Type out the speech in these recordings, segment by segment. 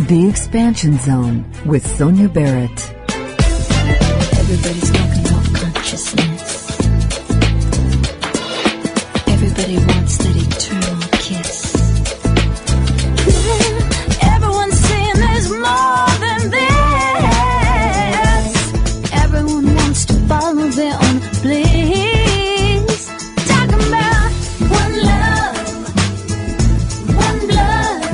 The Expansion Zone with Sonia Barrett. Everybody's talking about consciousness. Everybody wants that eternal kiss. Everyone's saying there's more than this. Everyone wants to follow their own bliss. Talking about one love, one blood,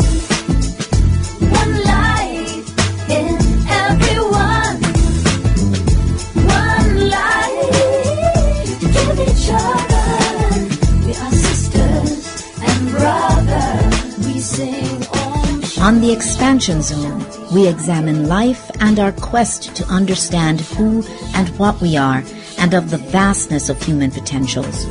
one life in everyone. One life, give each other. We are sisters and brothers. We sing On the Expansion Zone, we examine life and our quest to understand who and what we are and of the vastness of human potentials.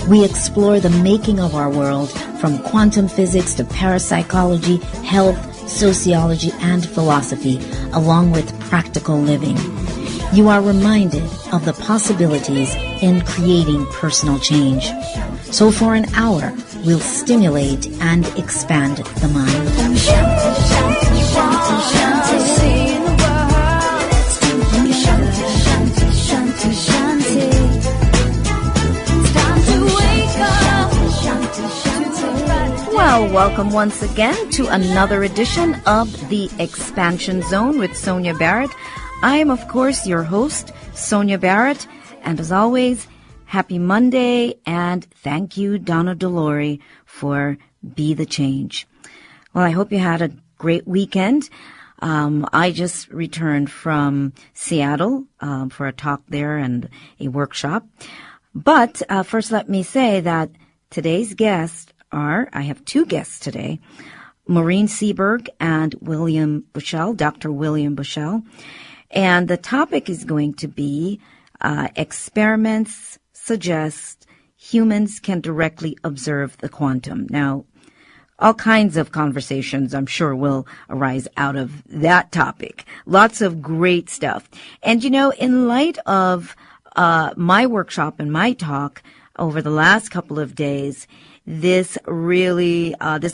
We explore the making of our world from quantum physics to parapsychology, health, sociology, and philosophy, along with practical living. You are reminded of the possibilities in creating personal change. So for an hour, we'll stimulate and expand the mind. Well, welcome once again to another edition of The Expansion Zone with Sonia Barrett. I am, of course, your host, Sonia Barrett, and as always, happy Monday, and thank you, Donna Delore, for Be the Change. Well, I hope you had a great weekend. I just returned from Seattle for a talk there and a workshop. But first, let me say that today's guests I have two guests today, Maureen Seaberg and William Bushhell, Dr. William Bushhell. And the topic is going to be experiments suggest humans can directly observe the quantum. Now, all kinds of conversations, I'm sure, will arise out of that topic. Lots of great stuff. And, you know, in light of my workshop and my talk over the last couple of days, this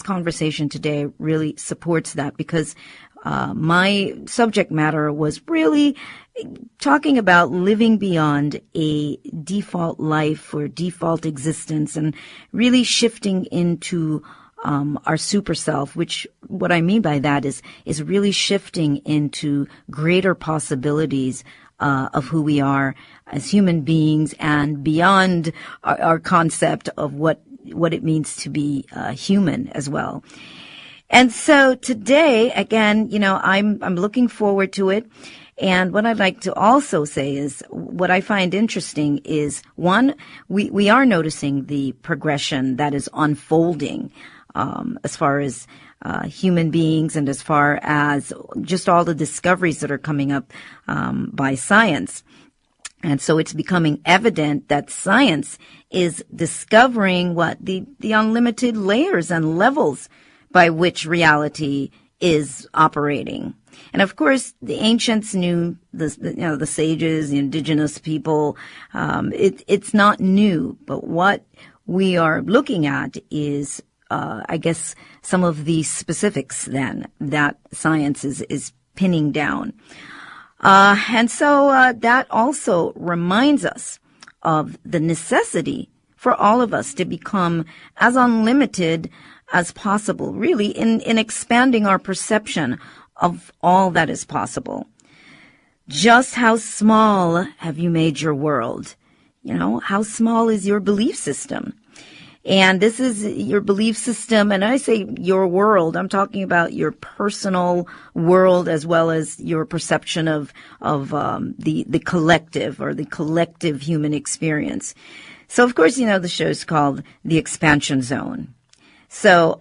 conversation today really supports that, because my subject matter was really talking about living beyond a default life or default existence and really shifting into our super self, which what I mean by that is really shifting into greater possibilities of who we are as human beings and beyond our concept of what it means to be human as well. And so today, again, you know, I'm looking forward to it. And what I'd like to also say is what I find interesting is, one, we are noticing the progression that is unfolding as far as human beings and as far as just all the discoveries that are coming up by science. And so it's becoming evident that science is discovering the unlimited layers and levels by which reality is operating. And of course, the ancients knew the sages, the indigenous people. It's not new, but what we are looking at is, I guess, some of the specifics then that science is pinning down. And so that also reminds us of the necessity for all of us to become as unlimited as possible, really, in expanding our perception of all that is possible. Just how small have you made your world? You know, how small is your belief system? And this is your belief system, and I say your world, I'm talking about your personal world as well as your perception of the collective or the collective human experience. So, of course, you know, the show's called The Expansion Zone. So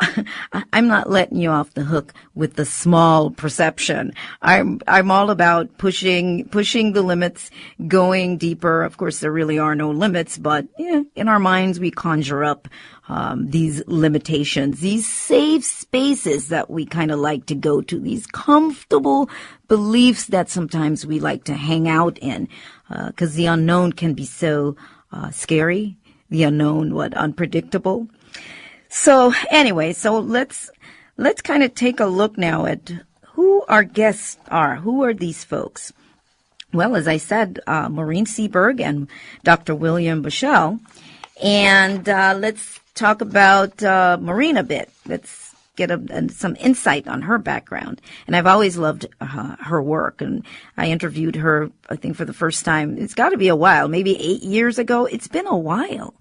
I'm not letting you off the hook with the small perception. I'm all about pushing the limits, going deeper. Of course, there really are no limits, but in our minds we conjure up these limitations, these safe spaces that we kind of like to go to, these comfortable beliefs that sometimes we like to hang out in, because the unknown can be so scary. The unknown, unpredictable. So anyway, so let's kind of take a look now at who who our guests are. Who are these folks? Well, as I said, Maureen Seaberg and Dr. William Bushhell. And let's talk about Maureen a bit. Let's get some insight on her background. And I've always loved her work. And I interviewed her, I think, for the first time. It's got to be a while, maybe 8 years ago. It's been a while.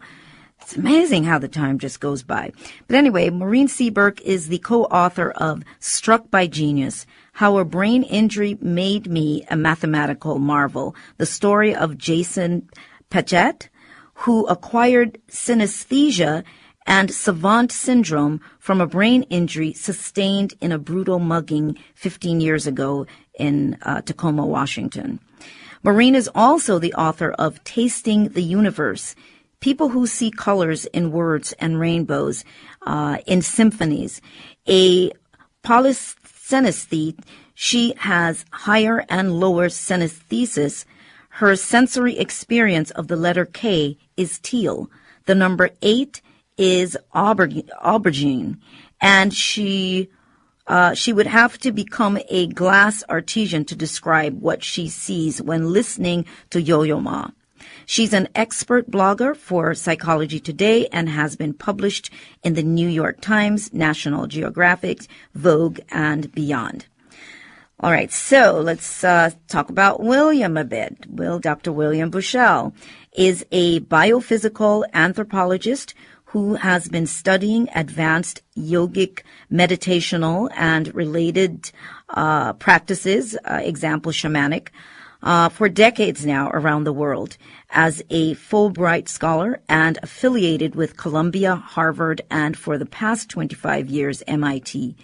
It's amazing how the time just goes by. But anyway, Maureen Seaberg is the co-author of Struck by Genius, How a Brain Injury Made Me a Mathematical Marvel, the story of Jason Paget, who acquired synesthesia and savant syndrome from a brain injury sustained in a brutal mugging 15 years ago in Tacoma, Washington. Maureen is also the author of Tasting the Universe, People Who See Colors in Words and Rainbows in Symphonies. A polysynesthete, she has higher and lower synesthesias. Her sensory experience of the letter K is teal. The number 8 is aubergine. And she would have to become a glass artisan to describe what she sees when listening to Yo-Yo Ma. She's an expert blogger for Psychology Today and has been published in the New York Times, National Geographic, Vogue, and beyond. All right, so let's talk about William a bit. Dr. William Bushhell is a biophysical anthropologist who has been studying advanced yogic meditational and related practices, example shamanic, for decades now around the world as a Fulbright scholar and affiliated with Columbia, Harvard, and for the past 25 years, MIT.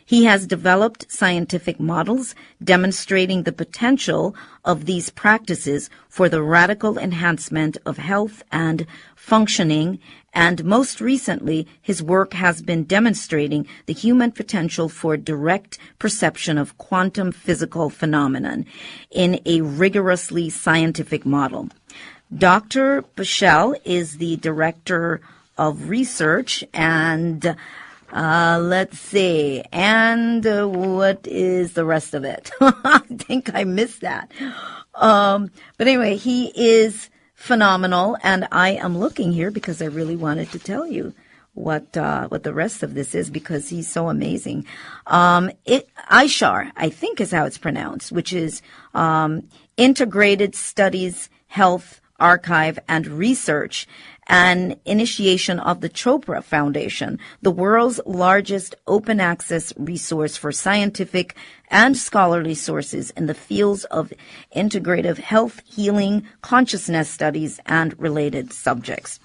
He has developed scientific models demonstrating the potential of these practices for the radical enhancement of health and functioning, and most recently, his work has been demonstrating the human potential for direct perception of quantum physical phenomenon in a rigorously scientific model. Dr. Bushhell is the director of research and let's see. And what is the rest of it? I think I missed that. But anyway, he is phenomenal, and I am looking here because I really wanted to tell you what the rest of this is because he's so amazing. ISHAR, I think is how it's pronounced, which is Integrated Studies, Health, Archive, and Research, an initiation of the Chopra Foundation, the world's largest open access resource for scientific and scholarly sources in the fields of integrative health, healing, consciousness studies, and related subjects.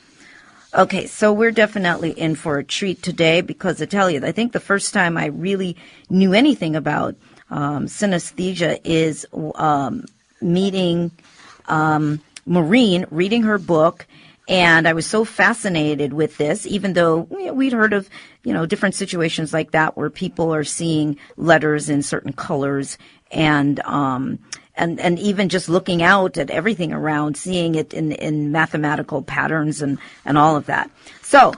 Okay, so we're definitely in for a treat today because I tell you, I think the first time I really knew anything about synesthesia is meeting Maureen, reading her book. And I was so fascinated with this, even though we'd heard of, different situations like that where people are seeing letters in certain colors and even just looking out at everything around, seeing it in mathematical patterns and all of that. So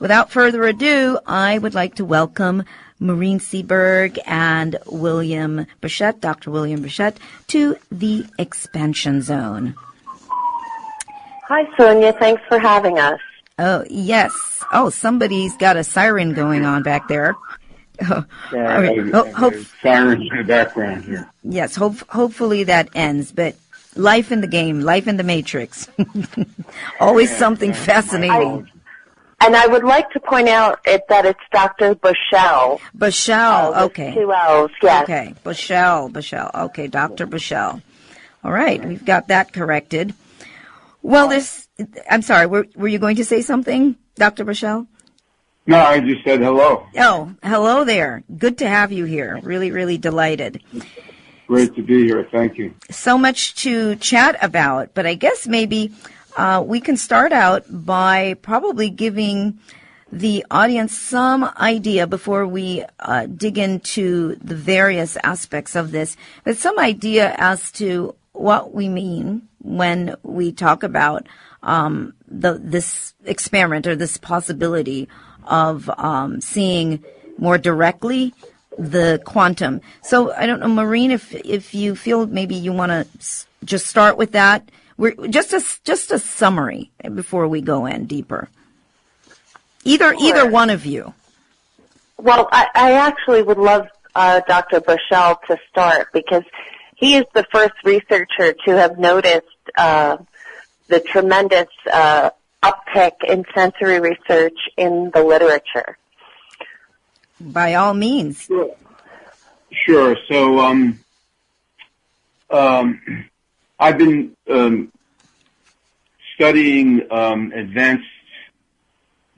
without further ado, I would like to welcome Maureen Seaberg and William Bushhell, Dr. William Bushhell, to the Expansion Zone. Hi, Sonia. Thanks for having us. Oh, yes. Oh, somebody's got a siren going on back there. Oh, Sirens in the background here. Yes, hopefully that ends. But life in the game, life in the Matrix. Always something fascinating. And I would like to point out that it's Dr. Bushhell. Bushhell, okay. 2 L's, yes. Okay, Bushhell. Okay, Dr. Bushhell. All right, we've got that corrected. Well, I'm sorry, were you going to say something, Dr. Bushhell? No, I just said hello. Oh, hello there. Good to have you here. Really, really delighted. Great to be here. Thank you. So much to chat about, but I guess maybe we can start out by probably giving the audience some idea before we dig into the various aspects of this, but some idea as to what we mean when we talk about this experiment or this possibility of seeing more directly the quantum. So I don't know, Maureen, if you feel maybe you want to just start with that. We're just a summary before we go in deeper. Either one of you. Well, I actually would love Dr. Bushhell to start, because he is the first researcher to have noticed the tremendous uptick in sensory research in the literature. By all means. Sure. So I've been studying advanced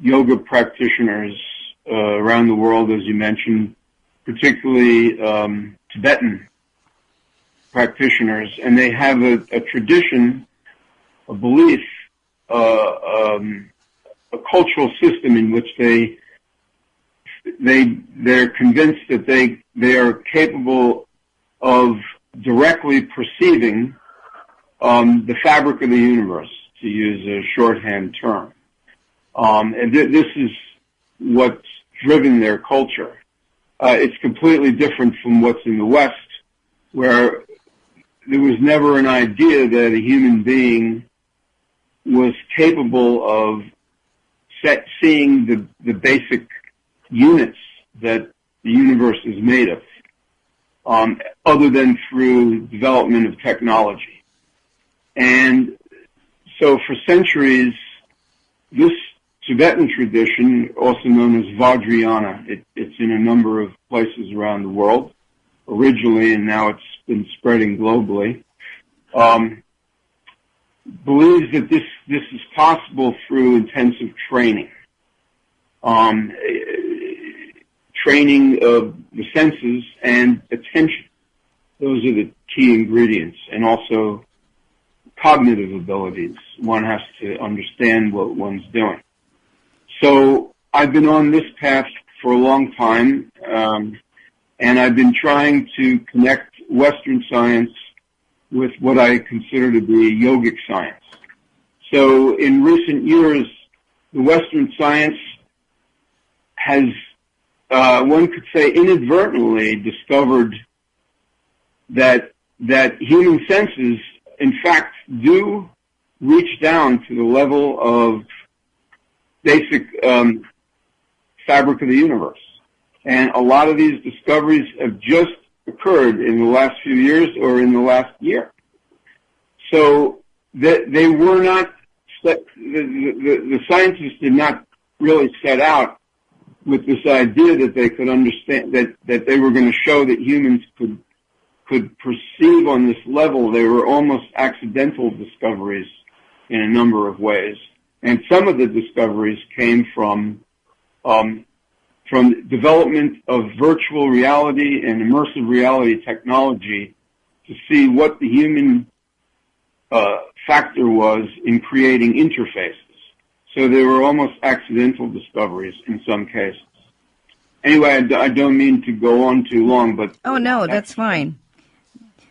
yoga practitioners around the world, as you mentioned, particularly Tibetan practitioners, and they have a tradition, a belief, a cultural system in which they're convinced that they are capable of directly perceiving the fabric of the universe, to use a shorthand term. And this is what's driven their culture. It's completely different from what's in the West, where there was never an idea that a human being was capable of seeing the basic units that the universe is made of, other than through development of technology. And so for centuries, this Tibetan tradition, also known as Vajrayana, it's in a number of places around the world originally, and now it's been spreading globally, believes that this is possible through intensive training. Training of the senses and attention. Those are the key ingredients, and also cognitive abilities. One has to understand what one's doing. So I've been on this path for a long time, and I've been trying to connect Western science with what I consider to be yogic science. So in recent years, the Western science has, one could say, inadvertently discovered that human senses, in fact, do reach down to the level of basic fabric of the universe. And a lot of these discoveries have just occurred in the last few years or in the last year. So they were not, the scientists did not really set out with this idea that they could understand, that they were going to show that humans could perceive on this level. They were almost accidental discoveries in a number of ways. And some of the discoveries came from development of virtual reality and immersive reality technology to see what the human factor was in creating interfaces. So they were almost accidental discoveries in some cases. Anyway, I don't mean to go on too long, but... Oh, no, that's fine.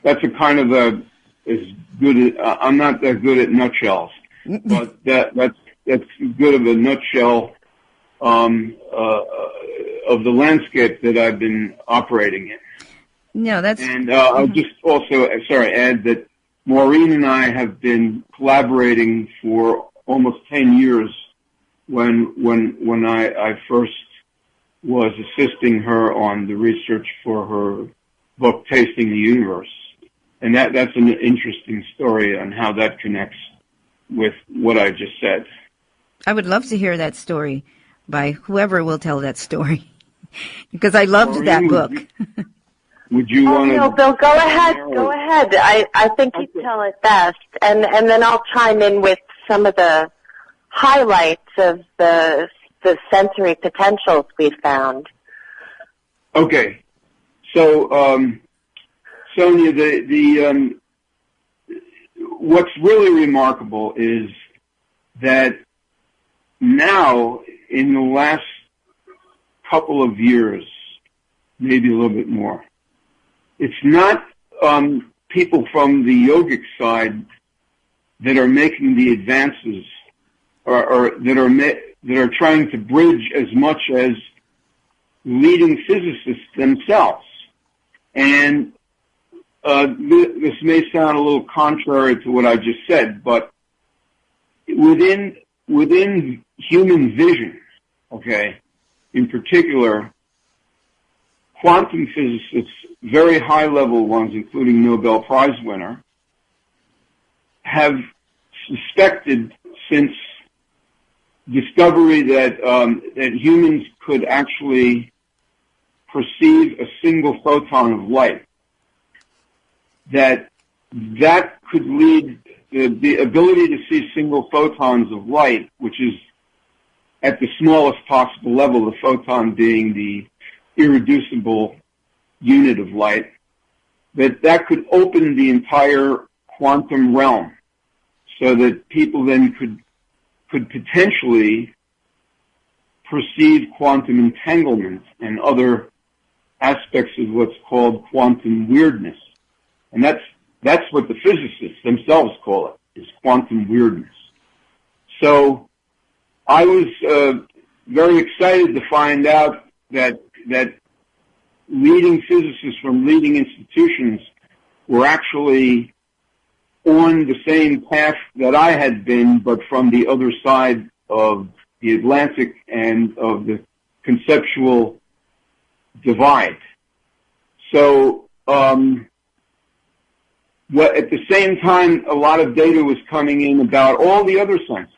That's a kind of I'm not that good at nutshells, but that's good of a nutshell of the landscape that I've been operating in. No, that's... And I'll just also, add that Maureen and I have been collaborating for almost 10 years when I first was assisting her on the research for her book, Tasting the Universe. And that's an interesting story on how that connects with what I just said. I would love to hear that story by whoever will tell that story, because I loved Maureen, that book. Would you want to... No, Bill, go ahead. Go ahead. I think you tell it best, and then I'll chime in with some of the highlights of the sensory potentials we found. Okay. So, Sonia, what's really remarkable is that now, in the last couple of years, maybe a little bit more, it's not people from the yogic side that are making the advances, or that are trying to bridge as much as leading physicists themselves. And this may sound a little contrary to what I just said, but within human vision, okay, in particular, quantum physicists, very high-level ones, including Nobel Prize winner, have suspected since discovery that humans could actually perceive a single photon of light, that could lead the ability to see single photons of light, which is at the smallest possible level, the photon being the irreducible unit of light, that could open the entire quantum realm, so that people then could potentially perceive quantum entanglement and other aspects of what's called quantum weirdness. And that's what the physicists themselves call it, is quantum weirdness. So I was very excited to find out that leading physicists from leading institutions were actually on the same path that I had been, but from the other side of the Atlantic and of the conceptual divide. So, at the same time, a lot of data was coming in about all the other senses.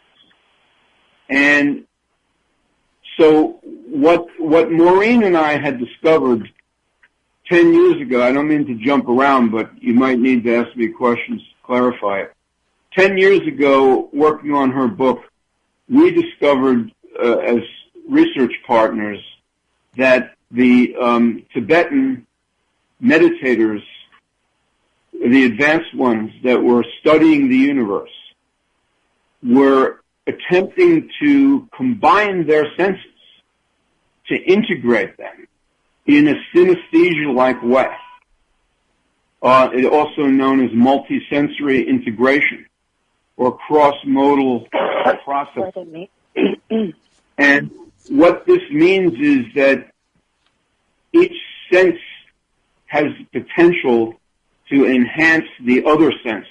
And so what Maureen and I had discovered 10 years ago, I don't mean to jump around, but you might need to ask me questions to clarify it. 10 years ago, working on her book, we discovered as research partners that the Tibetan meditators, the advanced ones that were studying the universe, were attempting to combine their senses, to integrate them in a synesthesia-like way. It also known as multisensory integration or cross-modal processing. And what this means is that each sense has potential to enhance the other senses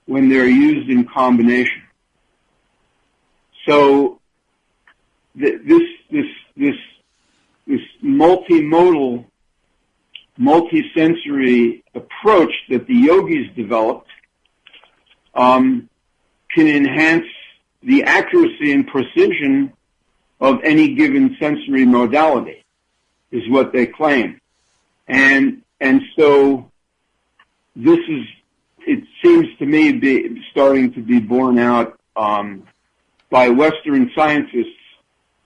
when they're used in combination. So this multimodal, multisensory approach that the yogis developed can enhance the accuracy and precision of any given sensory modality, is what they claim. And so this is, it seems to me, starting to be borne out by Western scientists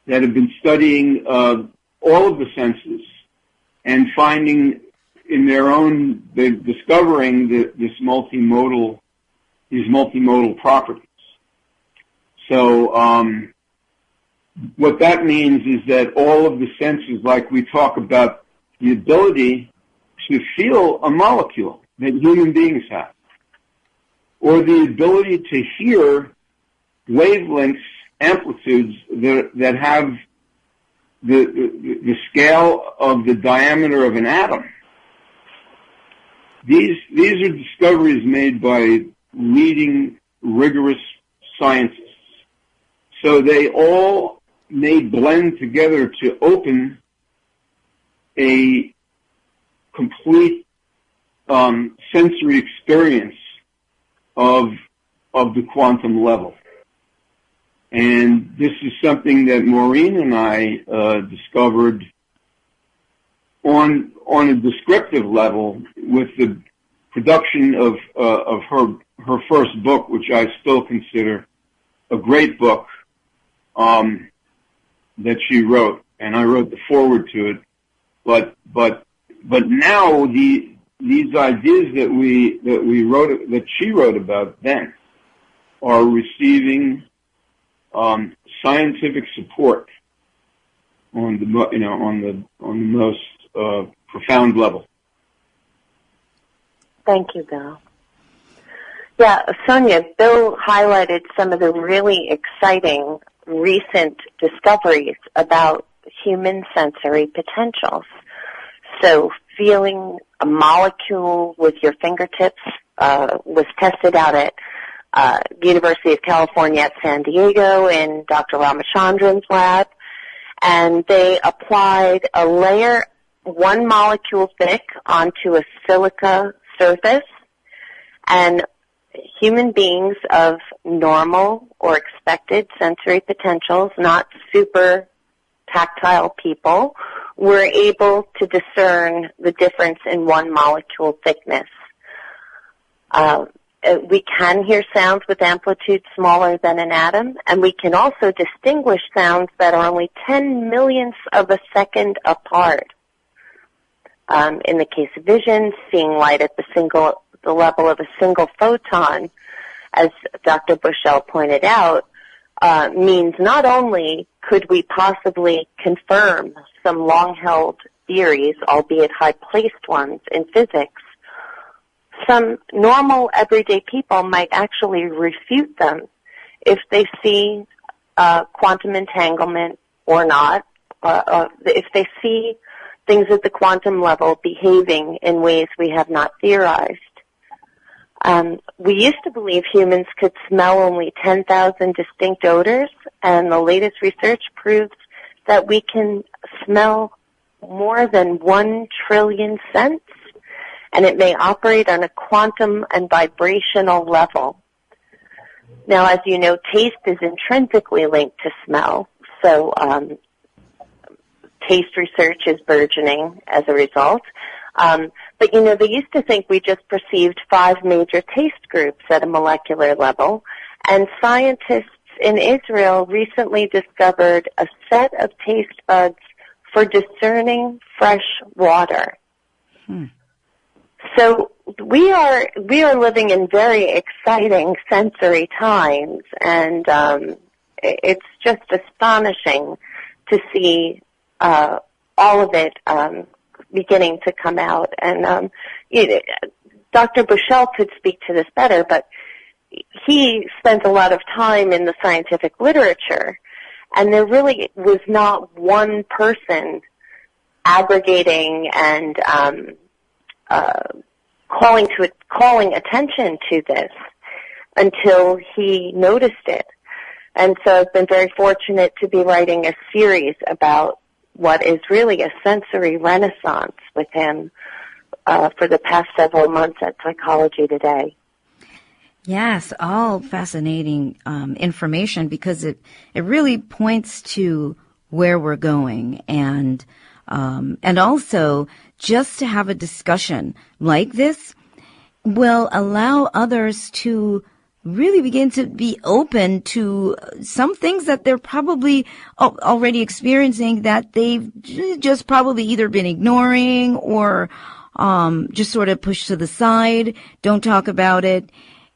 that have been studying all of the senses and finding in their own, they're discovering these multimodal properties. So what that means is that all of the senses, like we talk about the ability to feel a molecule that human beings have, or the ability to hear wavelengths, amplitudes that have the scale of the diameter of an atom. These are discoveries made by leading, rigorous scientists. So they all may blend together to open a complete sensory experience of the quantum level. And this is something that Maureen and I discovered on a descriptive level with the production of her first book, which I still consider a great book that she wrote, and I wrote the foreword to it. But now these ideas that she wrote about then are receiving scientific support on the most profound level. Thank you, Bill. Yeah, Sonia, Bill highlighted some of the really exciting recent discoveries about human sensory potentials. So feeling a molecule with your fingertips was tested out at University of California at San Diego in Dr. Ramachandran's lab, and they applied a layer 1 molecule thick onto a silica surface, and human beings of normal or expected sensory potentials, not super tactile people, were able to discern the difference in 1 molecule thickness. We can hear sounds with amplitude smaller than an atom, and we can also distinguish sounds that are only 10 millionths of a second apart. In the case of vision, seeing light at the level of a single photon, as Dr. Bushhell pointed out, means not only could we possibly confirm some long-held theories, albeit high-placed ones, in physics, some normal everyday people might actually refute them if they see quantum entanglement or not, if they see things at the quantum level behaving in ways we have not theorized. We used to believe humans could smell only 10,000 distinct odors, and the latest research proves that we can smell more than 1 trillion scents, and it may operate on a quantum and vibrational level. Now, as you know, taste is intrinsically linked to smell, so taste research is burgeoning as a result. But, you know, they used to think we just perceived 5 major taste groups at a molecular level, and scientists in Israel recently discovered a set of taste buds for discerning fresh water. So we are living in very exciting sensory times, and it's just astonishing to see all of it beginning to come out. And Dr. Bushhell could speak to this better, but he spent a lot of time in the scientific literature, and there really was not one person aggregating and calling attention to this until he noticed it. And so I've been very fortunate to be writing a series about what is really a sensory renaissance with him for the past several months at Psychology Today. Yes, all fascinating information, because it really points to where we're going, and also just to have a discussion like this will allow others to really begin to be open to some things that they're probably already experiencing that they've just probably either been ignoring or just sort of pushed to the side, don't talk about it.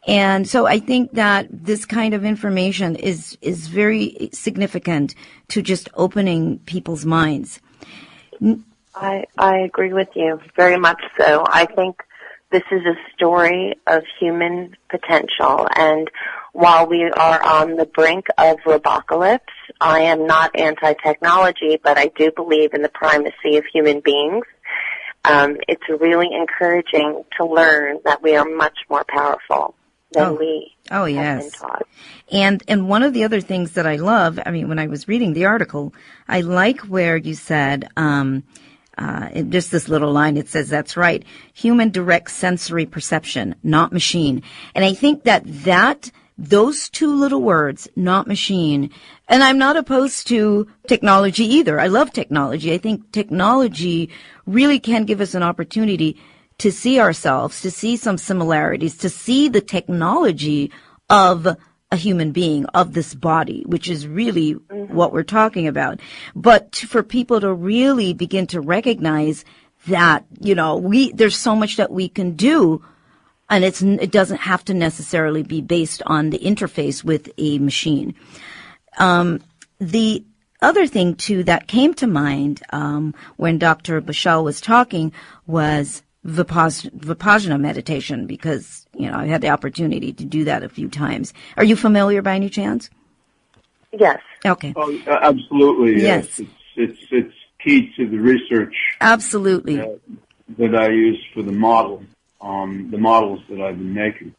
And so I think that this kind of information is very significant to just opening people's minds. I agree with you, very much so. I think this is a story of human potential, and while we are on the brink of robocalypse, I am not anti-technology, but I do believe in the primacy of human beings. It's really encouraging to learn that we are much more powerful than we have been taught. And one of the other things that I love, I mean, when I was reading the article, I like where you said, just this little line, it says, that's right, human direct sensory perception, not machine. And I think that those 2 little words, not machine, and I'm not opposed to technology either. I love technology. I think technology really can give us an opportunity to see ourselves, to see some similarities, to see the technology of a human being, of this body, which is really what we're talking about. But for people to really begin to recognize that, you know, there's so much that we can do, and it doesn't have to necessarily be based on the interface with a machine. The other thing, too, that came to mind when Dr. Bushhell was talking was Vipassana meditation, because, you know, I had the opportunity to do that a few times. Are you familiar by any chance? Yes. Okay. Oh, absolutely. Yes. it's key to the research. Absolutely. That I use for the models that I've been making.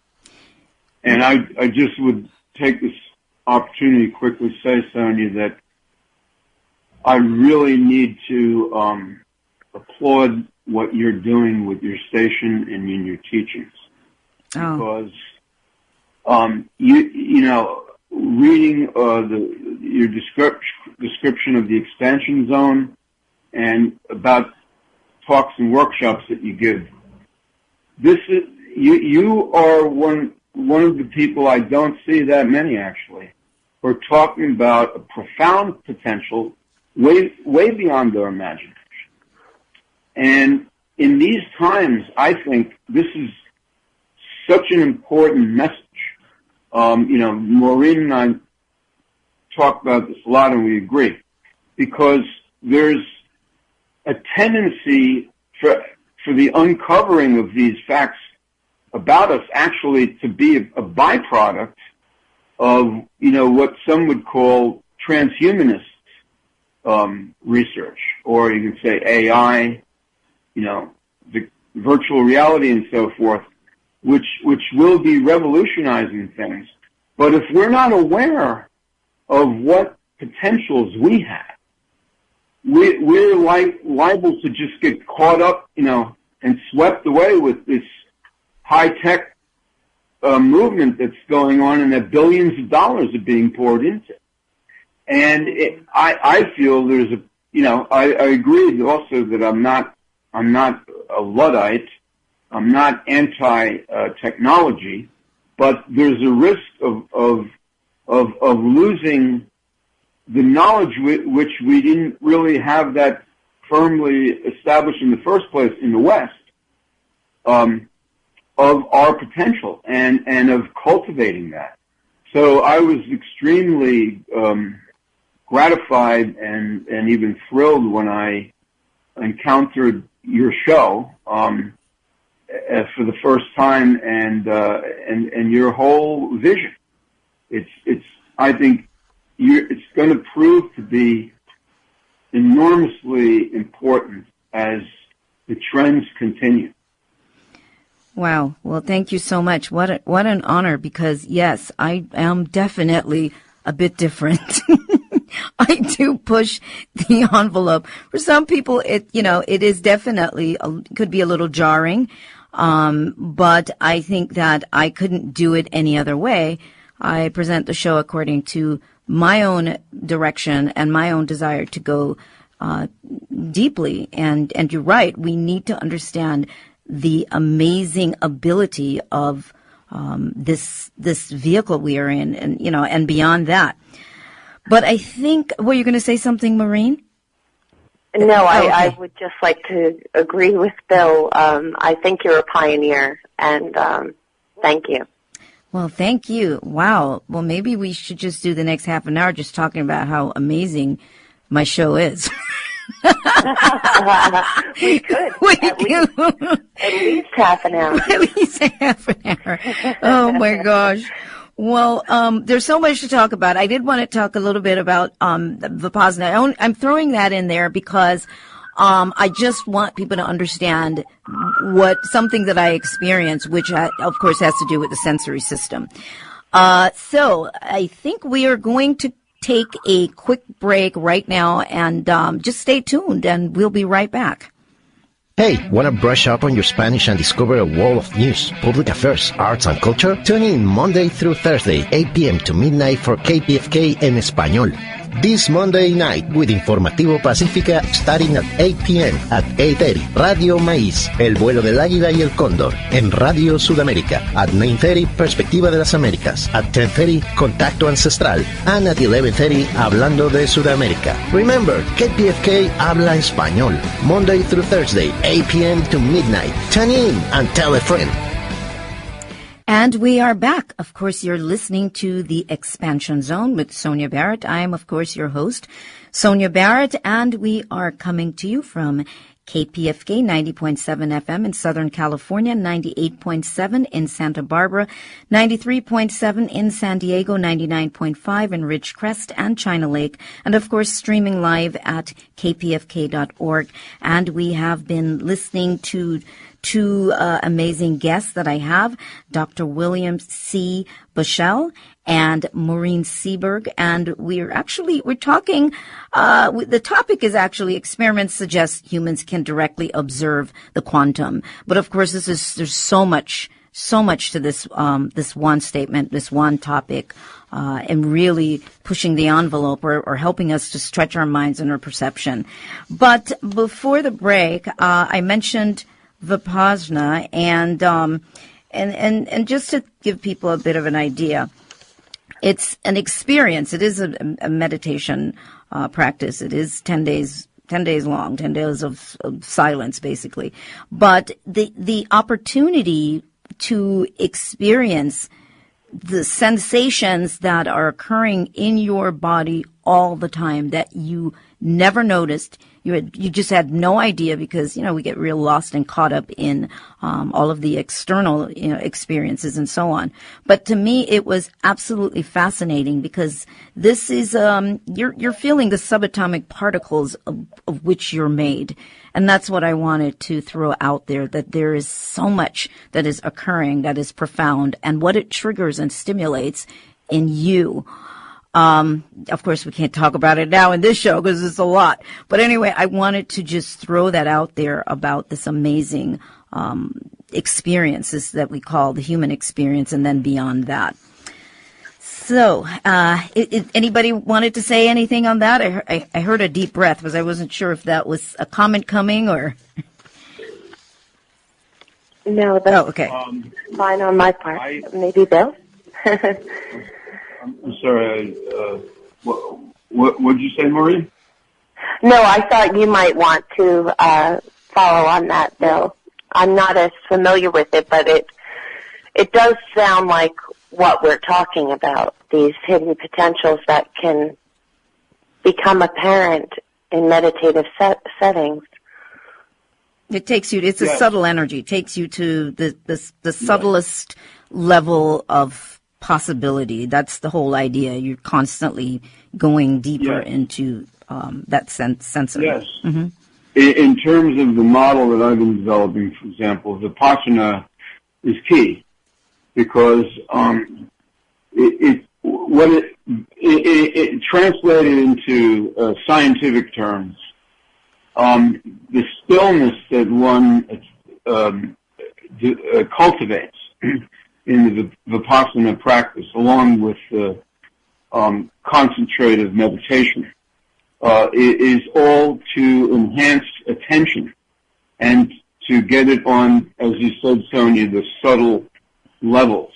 And I just would take this opportunity to quickly say, Sonia, that I really need to applaud what you're doing with your station and in your teachings. Because you know, reading your description of the expansion zone and about talks and workshops that you give, this is you are one of the people, I don't see that many actually, who are talking about a profound potential way beyond their imagination. And in these times, I think this is such an important message. You know, Maureen and I talk about this a lot, and we agree, because there's a tendency for the uncovering of these facts about us actually to be a byproduct of, you know, what some would call transhumanist research, or you could say AI, you know, the virtual reality and so forth, which will be revolutionizing things. But if we're not aware of what potentials we have, we're liable to just get caught up, you know, and swept away with this high-tech movement that's going on and that billions of dollars are being poured into. And I feel there's a, you know, I agree also that I'm not a Luddite. I'm not anti-technology, but there's a risk of losing the knowledge which we didn't really have that firmly established in the first place in the West, of our potential and of cultivating that. So I was extremely gratified and even thrilled when I encountered your show for the first time, and your whole vision. I think it's going to prove to be enormously important as the trends continue. Wow. Well, thank you so much. What an honor, because yes, I am definitely a bit different. I do push the envelope. For some people, it is definitely could be a little jarring. But I think that I couldn't do it any other way. I present the show according to my own direction and my own desire to go deeply. And you're right. We need to understand the amazing ability of this vehicle we are in, and beyond that. But I think, were you going to say something, Maureen? No, okay. I would just like to agree with Bill. I think you're a pioneer, and thank you. Well, thank you. Wow. Well, maybe we should just do the next half an hour just talking about how amazing my show is. We could. At least half an hour. At least half an hour. Oh, my gosh. Well, there's so much to talk about. I did want to talk a little bit about Vipassana. I'm throwing that in there because I just want people to understand something that I experience, which of course has to do with the sensory system. So I think we are going to take a quick break right now, and just stay tuned, and we'll be right back. Hey, want to brush up on your Spanish and discover a world of news, public affairs, arts and culture? Tune in Monday through Thursday, 8 p.m. to midnight for KPFK en Español. This Monday night with Informativo Pacífica starting at 8 p.m. at 8:30. Radio Maíz, El Vuelo del Águila y el Cóndor en Radio Sudamérica. At 9:30, Perspectiva de las Américas. At 10:30, Contacto Ancestral. And at 11:30, Hablando de Sudamérica. Remember, KPFK habla español. Monday through Thursday, 8 p.m. to midnight. Tune in and tell a friend. And we are back. Of course, you're listening to The Expansion Zone with Sonia Barrett. I am, of course, your host, Sonia Barrett, and we are coming to you from KPFK 90.7 FM in Southern California, 98.7 in Santa Barbara, 93.7 in San Diego, 99.5 in Ridgecrest and China Lake, and of course streaming live at kpfk.org. And we have been listening to two amazing guests that I have, Dr. William C. Bushhell and Maureen Seaberg, and we're talking, the topic is actually experiments suggest humans can directly observe the quantum. But of course there's so much to this one statement, this one topic, and really pushing the envelope or helping us to stretch our minds and our perception. But before the break, I mentioned Vipassana, and just to give people a bit of an idea, it's an experience. It is a meditation practice. It is 10 days long, 10 days of silence, basically. But the opportunity to experience the sensations that are occurring in your body all the time that you never noticed. You just had no idea because, we get real lost and caught up in all of the external, experiences and so on. But to me, it was absolutely fascinating because this is, you're feeling the subatomic particles of which you're made. And that's what I wanted to throw out there, that there is so much that is occurring that is profound and what it triggers and stimulates in you. Of course, we can't talk about it now in this show because it's a lot. But anyway, I wanted to just throw that out there about this amazing experiences that we call the human experience and then beyond that. So, anybody wanted to say anything on that? I heard a deep breath because I wasn't sure if that was a comment coming or... No, that's okay. Fine on my part. Maybe Bill? I'm sorry. What did you say, Maureen? No, I thought you might want to follow on that, Bill. I'm not as familiar with it, but it does sound like what we're talking about, these hidden potentials that can become apparent in meditative settings. It takes you, it's a subtle energy. It takes you to the subtlest level of possibility. That's the whole idea. You're constantly going deeper into that sense of Yes. Mm-hmm. In terms of the model that I've been developing, for example, Vipassana is key because it translated into scientific terms, the stillness that one cultivates in the Vipassana practice, along with the concentrative meditation, is all to enhance attention and to get it on, as you said, Sonia, the subtle levels.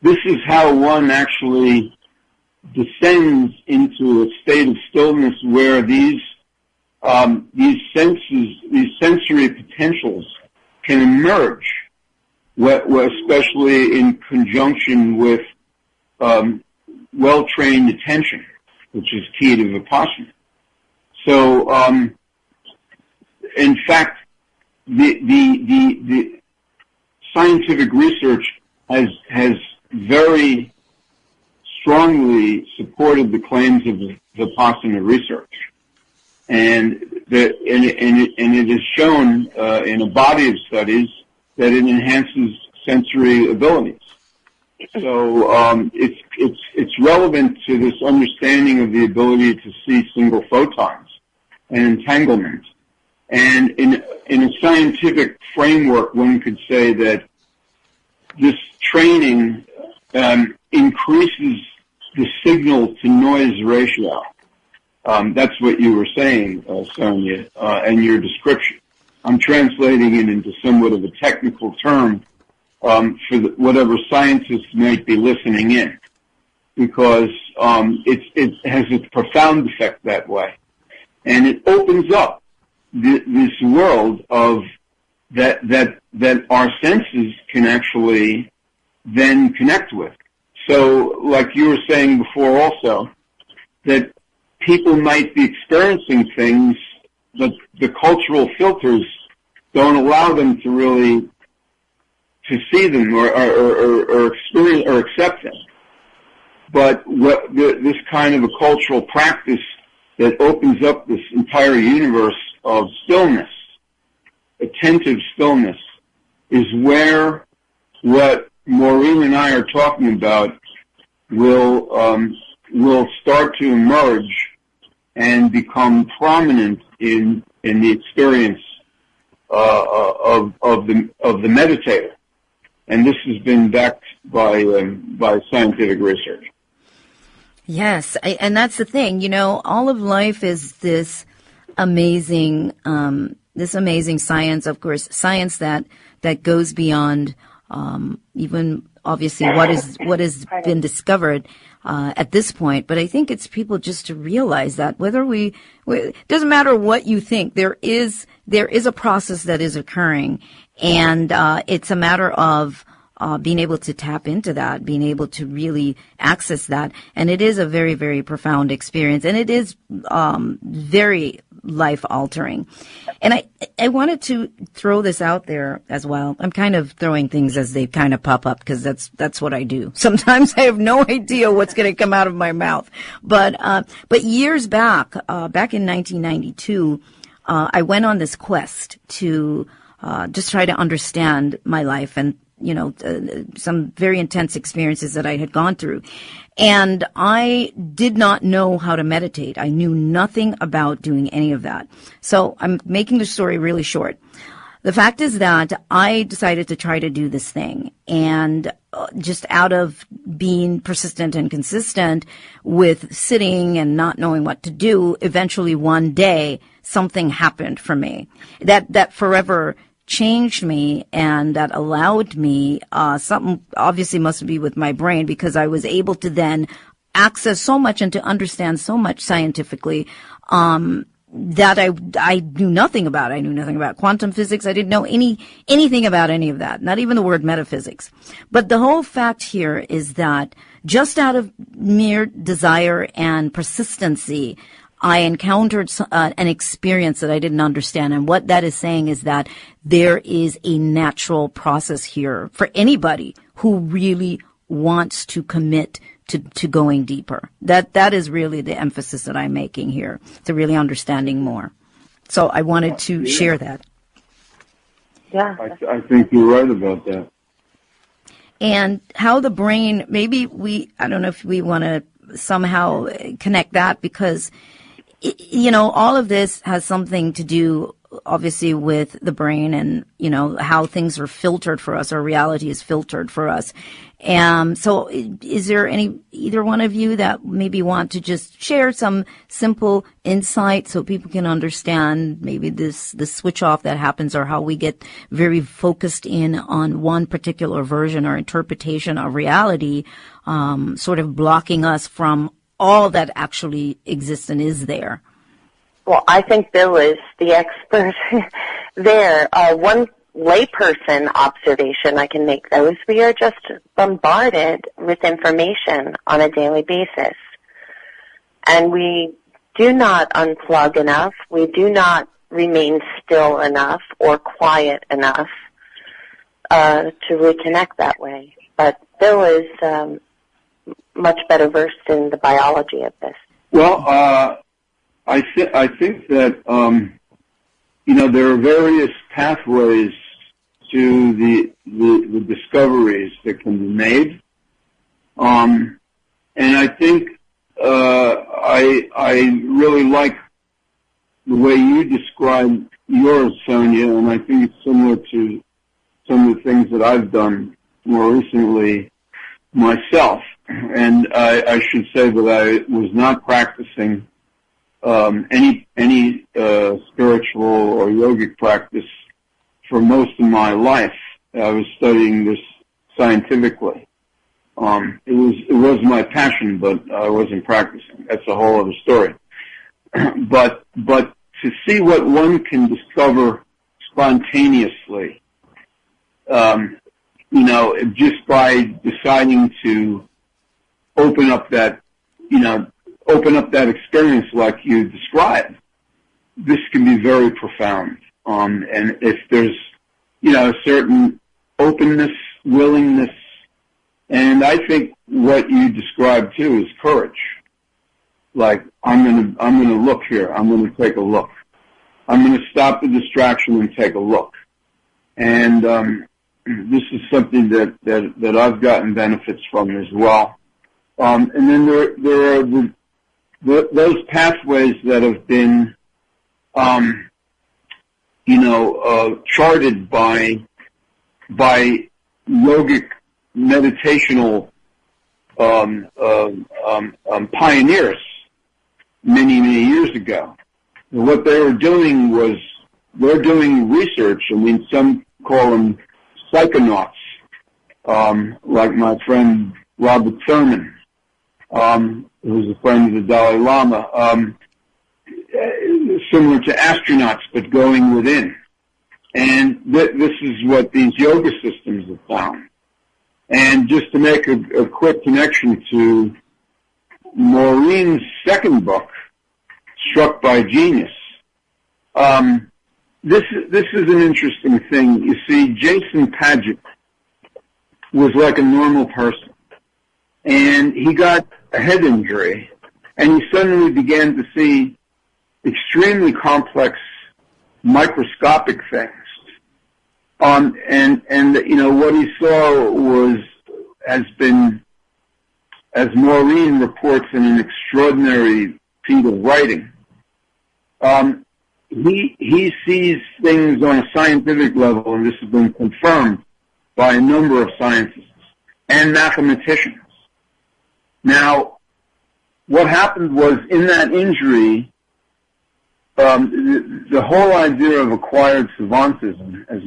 This is how one actually descends into a state of stillness where these senses, these sensory potentials can emerge, especially in conjunction with well-trained attention, which is key to Vipassana. So, in fact, the scientific research has very strongly supported the claims of the Vipassana research, and it is shown in a body of studies that it enhances sensory abilities. So it's relevant to this understanding of the ability to see single photons and entanglement. And in a scientific framework, one could say that this training increases the signal-to-noise ratio. That's what you were saying, Sonia, and your description. I'm translating it into somewhat of a technical term for whatever scientists might be listening in, because it has a profound effect that way. And it opens up this world of that our senses can actually then connect with. So, like you were saying before also, that people might be experiencing things the cultural filters don't allow them to really to see them or experience or accept them. But this kind of a cultural practice that opens up this entire universe of stillness, attentive stillness, is where what Maureen and I are talking about will start to emerge and become prominent in the experience of the meditator, and this has been backed by scientific research. Yes, and that's the thing. You know, all of life is this amazing science. Of course, science that goes beyond even obviously what has been discovered at this point. But I think it's people just to realize that it doesn't matter what you think, there is a process that is occurring, and it's a matter of being able to tap into that, being able to really access that. And it is a very, very profound experience, and it is very life-altering. And I wanted to throw this out there as well. I'm kind of throwing things as they kind of pop up, because that's what I do. Sometimes I have no idea what's going to come out of my mouth. But years back in 1992, I went on this quest to just try to understand my life and, you know, some very intense experiences that I had gone through. And I did not know how to meditate. I knew nothing about doing any of that. So I'm making the story really short. The fact is that I decided to try to do this thing, and just out of being persistent and consistent with sitting and not knowing what to do, eventually one day something happened for me that forever changed me, and that allowed me, something obviously must be with my brain, because I was able to then access so much and to understand so much scientifically, that I knew nothing about. I knew nothing about quantum physics. I didn't know anything about any of that, not even the word metaphysics. But the whole fact here is that just out of mere desire and persistency, I encountered an experience that I didn't understand. And what that is saying is that there is a natural process here for anybody who really wants to commit to going deeper. That is really the emphasis that I'm making here, to really understanding more. So I wanted to share that. Yeah. I think you're right about that. And how the brain, I don't know if we want to somehow connect that, because you know, all of this has something to do, obviously, with the brain and, you know, how things are filtered for us, our reality is filtered for us. So is there either one of you that maybe want to just share some simple insight so people can understand maybe this switch off that happens, or how we get very focused in on one particular version or interpretation of reality, sort of blocking us from all that actually exists and is there? Well, I think Bill is the expert there. One layperson observation I can make, though, is we are just bombarded with information on a daily basis. And we do not unplug enough. We do not remain still enough or quiet enough to reconnect that way. But Bill is much better versed in the biology of this. Well, I think that you know, there are various pathways to the discoveries that can be made, and I think I really like the way you describe yours, Sonia, and I think it's similar to some of the things that I've done more recently myself. And I should say that I was not practicing any spiritual or yogic practice for most of my life. I was studying this scientifically. It was my passion, but I wasn't practicing. That's a whole other story. But to see what one can discover spontaneously, you know, just by deciding to open up that experience like you described, this can be very profound. And if there's, a certain openness, willingness, and I think what you described too is courage. Like, I'm gonna look here. I'm gonna take a look. I'm gonna stop the distraction and take a look. And this is something that I've gotten benefits from as well. And then there are those pathways that have been, charted by yogic meditational pioneers many years ago. And what they were doing was they're doing research. I mean, some call them psychonauts, like my friend Robert Thurman, who's a friend of the Dalai Lama, similar to astronauts, but going within. And this is what these yoga systems have found. And just to make a quick connection to Maureen's second book, Struck by Genius, this is an interesting thing. You see, Jason Padgett was like a normal person, and he got a head injury, and he suddenly began to see extremely complex microscopic things. And what he saw has been, as Maureen reports in an extraordinary feat of writing, he sees things on a scientific level, and this has been confirmed by a number of scientists and mathematicians. Now, what happened was, in that injury, the whole idea of acquired savantism, as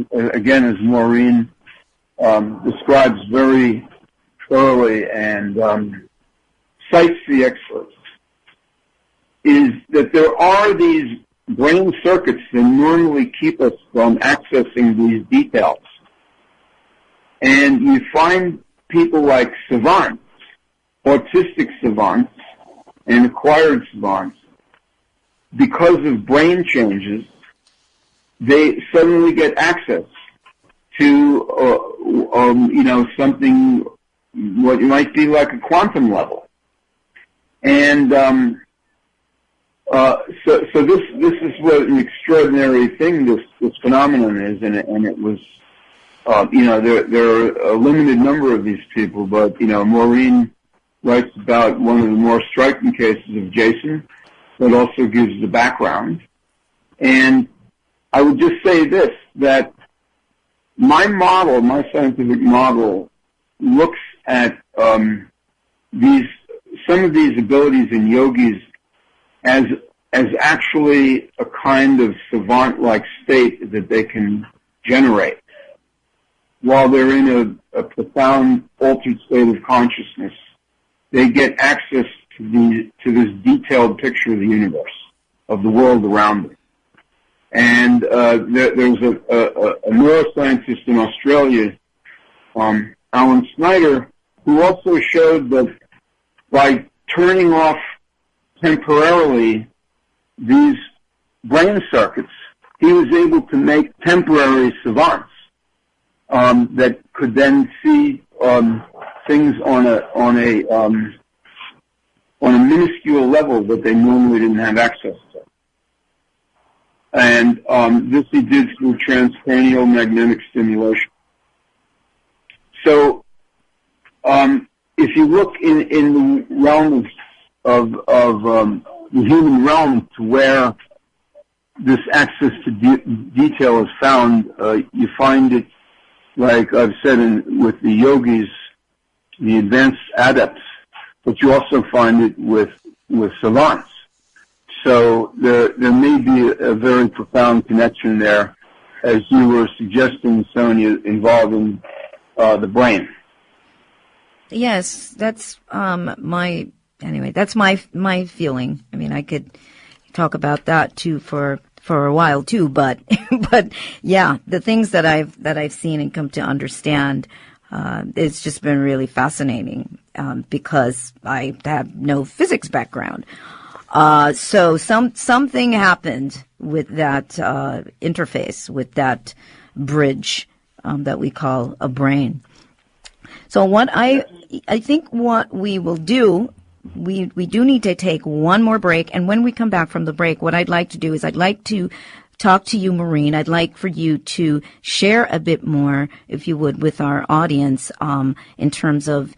Maureen describes very thoroughly and cites the experts, is that there are these brain circuits that normally keep us from accessing these details. And you find people like savants, autistic savants, and acquired savants, because of brain changes, they suddenly get access to, something, what might be like a quantum level. And so this is what an extraordinary thing this phenomenon is, and it was, there are a limited number of these people, but Maureen writes about one of the more striking cases of Jason, that also gives the background. And I would just say this, that my scientific model, looks at some of these abilities in yogis as actually a kind of savant-like state that they can generate while they're in a profound altered state of consciousness. They get access to this detailed picture of the universe, of the world around them. And there's a neuroscientist in Australia, Alan Snyder, who also showed that by turning off temporarily these brain circuits, he was able to make temporary savants that could then see things on a minuscule level that they normally didn't have access to. And this he did through transcranial magnetic stimulation. So if you look in the realm of the human realm to where this access to detail is found, you find it, like I've said, with the yogis, the advanced adepts, but you also find it with savants. So there may be a very profound connection there, as you were suggesting, Sonia, involving the brain. Yes, that's that's my feeling. I mean, I could talk about that too for a while too, but yeah, the things that I've seen and come to understand, it's just been really fascinating, because I have no physics background. So something happened with that interface, with that bridge that we call a brain. So what I think what we will do, we do need to take one more break, and when we come back from the break, what I'd like to do is I'd like to talk to you, Maureen. I'd like for you to share a bit more, if you would, with our audience in terms of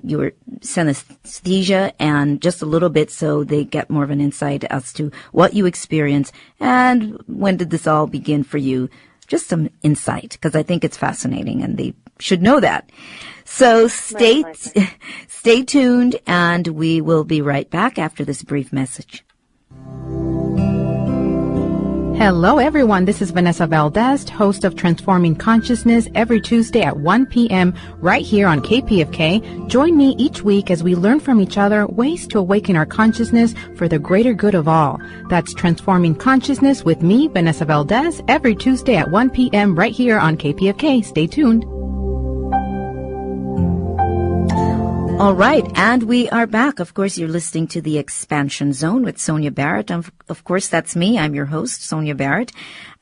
your synesthesia, and just a little bit so they get more of an insight as to what you experience and when did this all begin for you. Just some insight, because I think it's fascinating and they should know that. So stay tuned, and we will be right back after this brief message. Hello, everyone. This is Vanessa Valdez, host of Transforming Consciousness, every Tuesday at 1 p.m. right here on KPFK. Join me each week as we learn from each other ways to awaken our consciousness for the greater good of all. That's Transforming Consciousness with me, Vanessa Valdez, every Tuesday at 1 p.m. right here on KPFK. Stay tuned. All right, and we are back. Of course, you're listening to The Expansion Zone with Sonia Barrett. Of course, that's me. I'm your host, Sonia Barrett.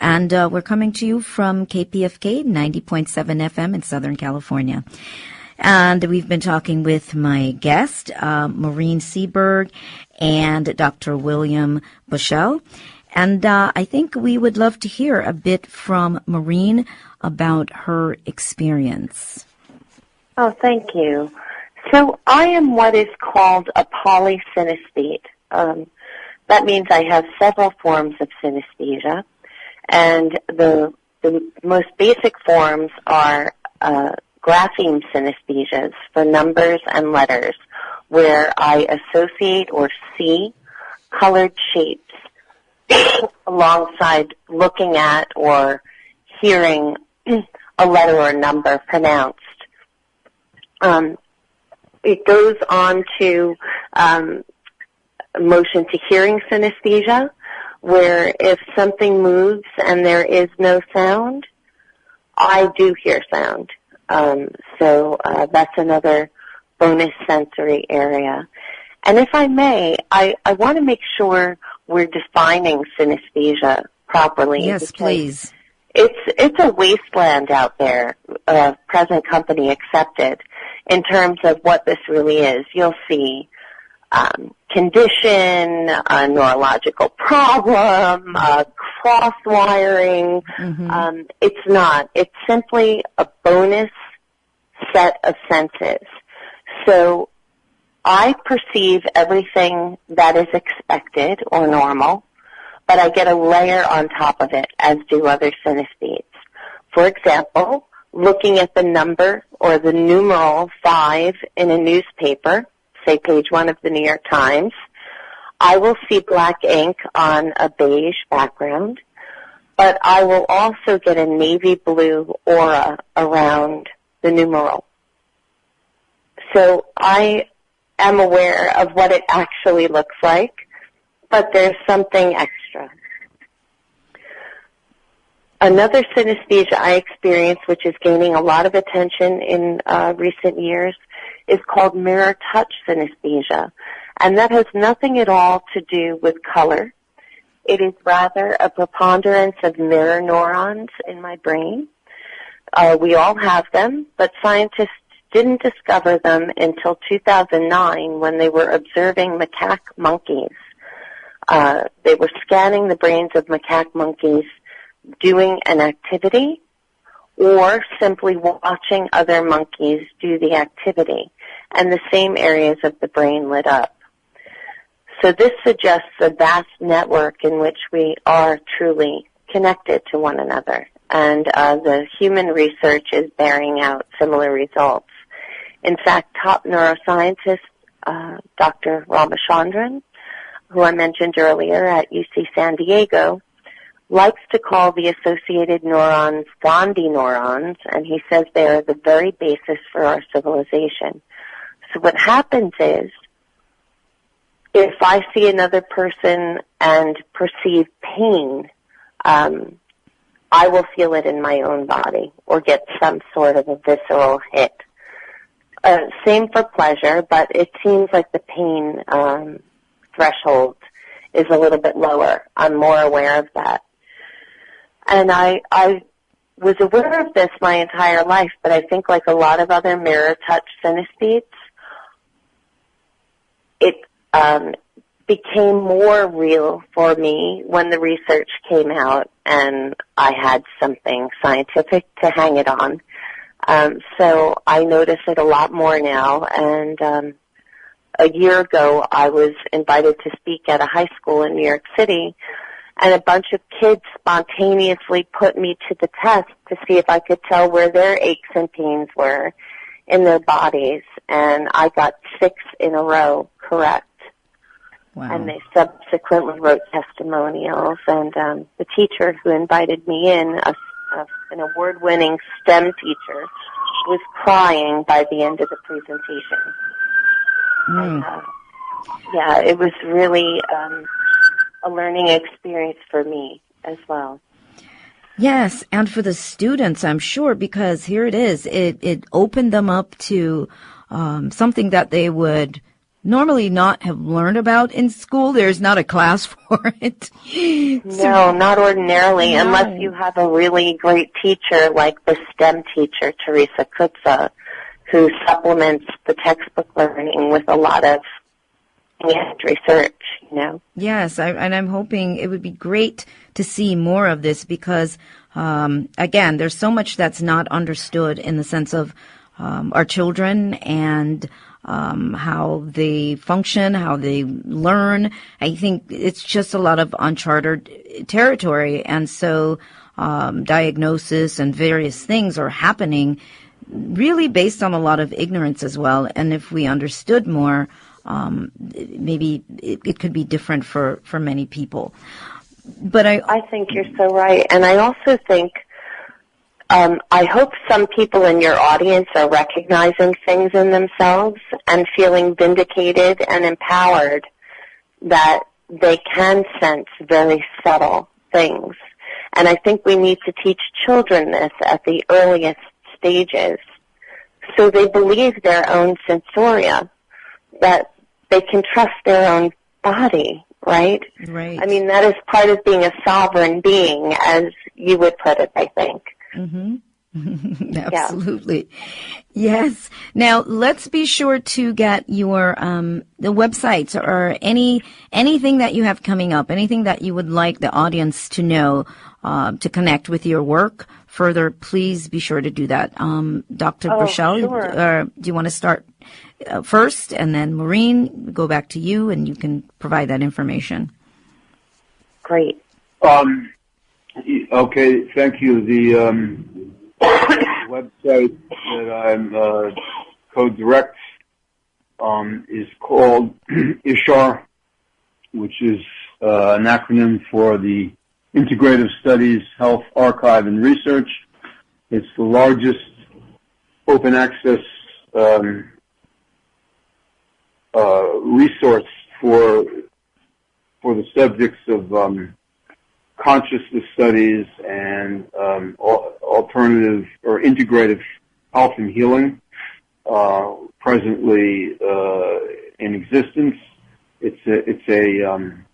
And we're coming to you from KPFK 90.7 FM in Southern California. And we've been talking with my guest, Maureen Seaberg, and Dr. William Bushhell. And I think we would love to hear a bit from Maureen about her experience. Oh, thank you. So I am what is called a polysynesthete. That means I have several forms of synesthesia, and the most basic forms are grapheme synesthesias for numbers and letters, where I associate or see colored shapes alongside looking at or hearing a letter or number pronounced. It goes on to motion to hearing synesthesia, where if something moves and there is no sound, I do hear sound. So that's another bonus sensory area. And if I may, I want to make sure we're defining synesthesia properly. Yes, please. It's a wasteland out there, present company accepted, in terms of what this really is. You'll see condition, a neurological problem, cross-wiring. Mm-hmm. It's not. It's simply a bonus set of senses. So I perceive everything that is expected or normal, but I get a layer on top of it, as do other synesthetes. For example, looking at the number or the numeral 5 in a newspaper, say page 1 of the New York Times, I will see black ink on a beige background, but I will also get a navy blue aura around the numeral. So I am aware of what it actually looks like, but there's something extra. Another synesthesia I experience, which is gaining a lot of attention in recent years, is called mirror touch synesthesia. And that has nothing at all to do with color. It is rather a preponderance of mirror neurons in my brain. We all have them, but scientists didn't discover them until 2009 when they were observing macaque monkeys. They were scanning the brains of macaque monkeys doing an activity or simply watching other monkeys do the activity, and the same areas of the brain lit up. So this suggests a vast network in which we are truly connected to one another, and the human research is bearing out similar results. In fact, top neuroscientist Dr. Ramachandran, who I mentioned earlier at UC San Diego, likes to call the associated neurons Gandhi neurons, and he says they are the very basis for our civilization. So what happens is, if I see another person and perceive pain, I will feel it in my own body or get some sort of a visceral hit. Same for pleasure, but it seems like the pain threshold is a little bit lower. I'm more aware of that. And I was aware of this my entire life, but I think like a lot of other mirror touch synesthetes, it became more real for me when the research came out and I had something scientific to hang it on. So I notice it a lot more now, and a year ago I was invited to speak at a high school in New York City, and a bunch of kids spontaneously put me to the test to see if I could tell where their aches and pains were in their bodies, and I got 6 in a row correct. Wow. And they subsequently wrote testimonials, and the teacher who invited me in, an award-winning STEM teacher, was crying by the end of the presentation. And, yeah, it was really a learning experience for me as well. Yes, and for the students, I'm sure, because here it is. It opened them up to something that they would normally not have learned about in school. There's not a class for it. No, not ordinarily, no. Unless you have a really great teacher like the STEM teacher, Teresa Kutza, who supplements the textbook learning with a lot of research, you know. Yes, and I'm hoping it would be great to see more of this because, again, there's so much that's not understood in the sense of our children and how they function, how they learn. I think it's just a lot of uncharted territory. And so diagnosis and various things are happening really based on a lot of ignorance as well. And if we understood more, maybe it could be different for many people. But I think you're so right. And I also think I hope some people in your audience are recognizing things in themselves and feeling vindicated and empowered that they can sense very subtle things. And I think we need to teach children this at the earliest stages so they believe their own sensoria, that they can trust their own body, right? Right. I mean, that is part of being a sovereign being, as you would put it, I think. Mm-hmm. Absolutely. Yeah. Yes. Now let's be sure to get your the websites or anything that you have coming up, anything that you would like the audience to know to connect with your work further. Please be sure to do that. Dr. Bushhell, sure. Do you want to start first, and then Maureen, go back to you, and you can provide that information. Great. Okay, thank you. The website that I'm co-direct is called ISHAR, which is an acronym for the Integrative Studies, Health, Archive, and Research. It's the largest open access resource for the subjects of consciousness studies and alternative or integrative health and healing, presently in existence. It's an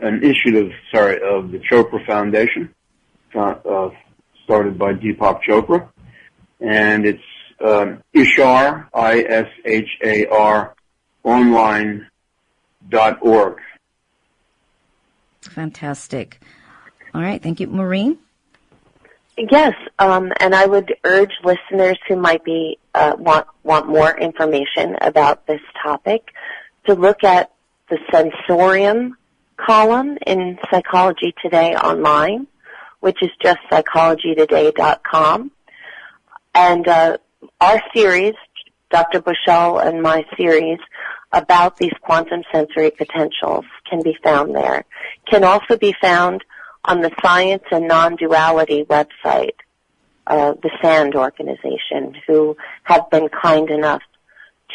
initiative of the Chopra Foundation, started by Deepak Chopra, and it's ISHAR, ISHAR, online.org. Fantastic. All right. Thank you. Maureen? Yes, and I would urge listeners who might be want more information about this topic to look at the sensorium column in Psychology Today online, which is just psychologytoday.com. And our series, Dr. Bushhell and my series, about these quantum sensory potentials can be found there. Can also be found on the Science and Non-Duality website, the SAND organization, who have been kind enough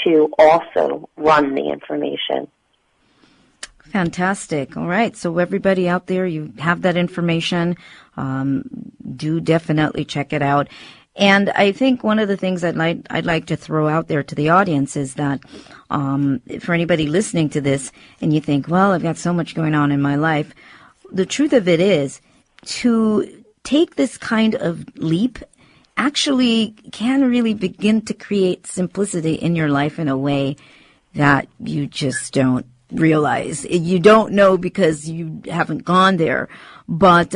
to also run the information. Fantastic. All right. So everybody out there, you have that information. Do definitely check it out. And I think one of the things I'd like to throw out there to the audience is that for anybody listening to this and you think, well, I've got so much going on in my life, the truth of it is to take this kind of leap actually can really begin to create simplicity in your life in a way that you just don't realize. You don't know because you haven't gone there. But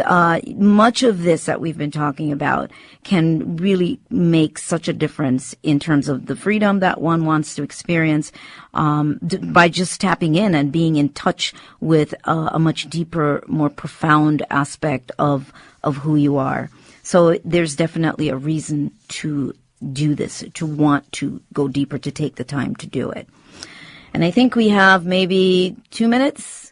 much of this that we've been talking about can really make such a difference in terms of the freedom that one wants to experience by just tapping in and being in touch with a much deeper, more profound aspect of who you are. So there's definitely a reason to do this, to want to go deeper, to take the time to do it. And I think we have maybe 2 minutes.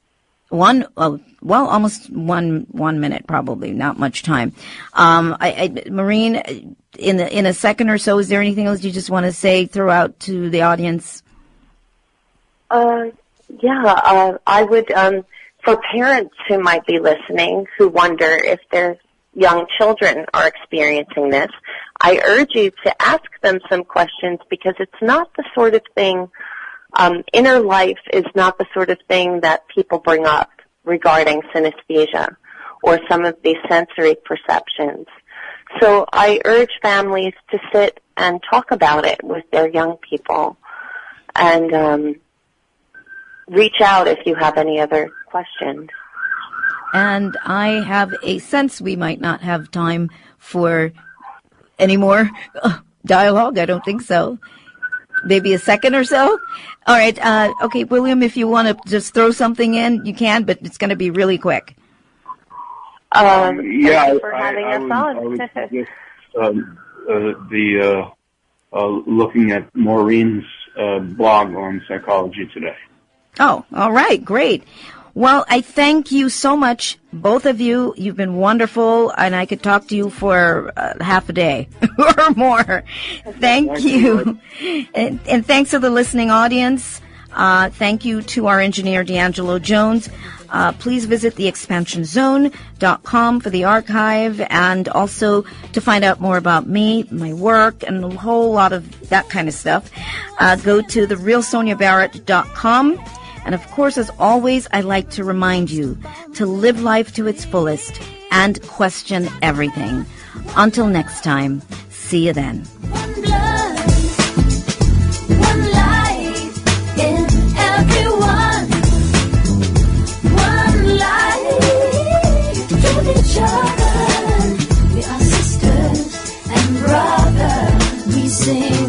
Almost one minute, probably, not much time. Maureen, in a second or so, is there anything else you just want to say, throw out to the audience? I would, for parents who might be listening, who wonder if their young children are experiencing this, I urge you to ask them some questions, because it's not the sort of thing, inner life is not the sort of thing that people bring up regarding synesthesia or some of these sensory perceptions. So I urge families to sit and talk about it with their young people, and reach out if you have any other questions. And I have a sense we might not have time for any more dialogue. I don't think so. Maybe a second or so. All right. Okay, William, if you want to just throw something in, you can, but it's going to be really quick. Thank you for having us on. I would suggest looking at Maureen's blog on Psychology Today. Oh, all right. Great. Well, I thank you so much, both of you. You've been wonderful, and I could talk to you for half a day or more. Thank you. And thanks to the listening audience. Thank you to our engineer, D'Angelo Jones. Please visit theexpansionzone.com for the archive, and also to find out more about me, my work, and a whole lot of that kind of stuff. Go to therealsoniabarrett.com. And of course, as always, I like to remind you to live life to its fullest and question everything. Until next time, see you then. One blood, one life in everyone. One life to each other. We are sisters and brothers. We sing.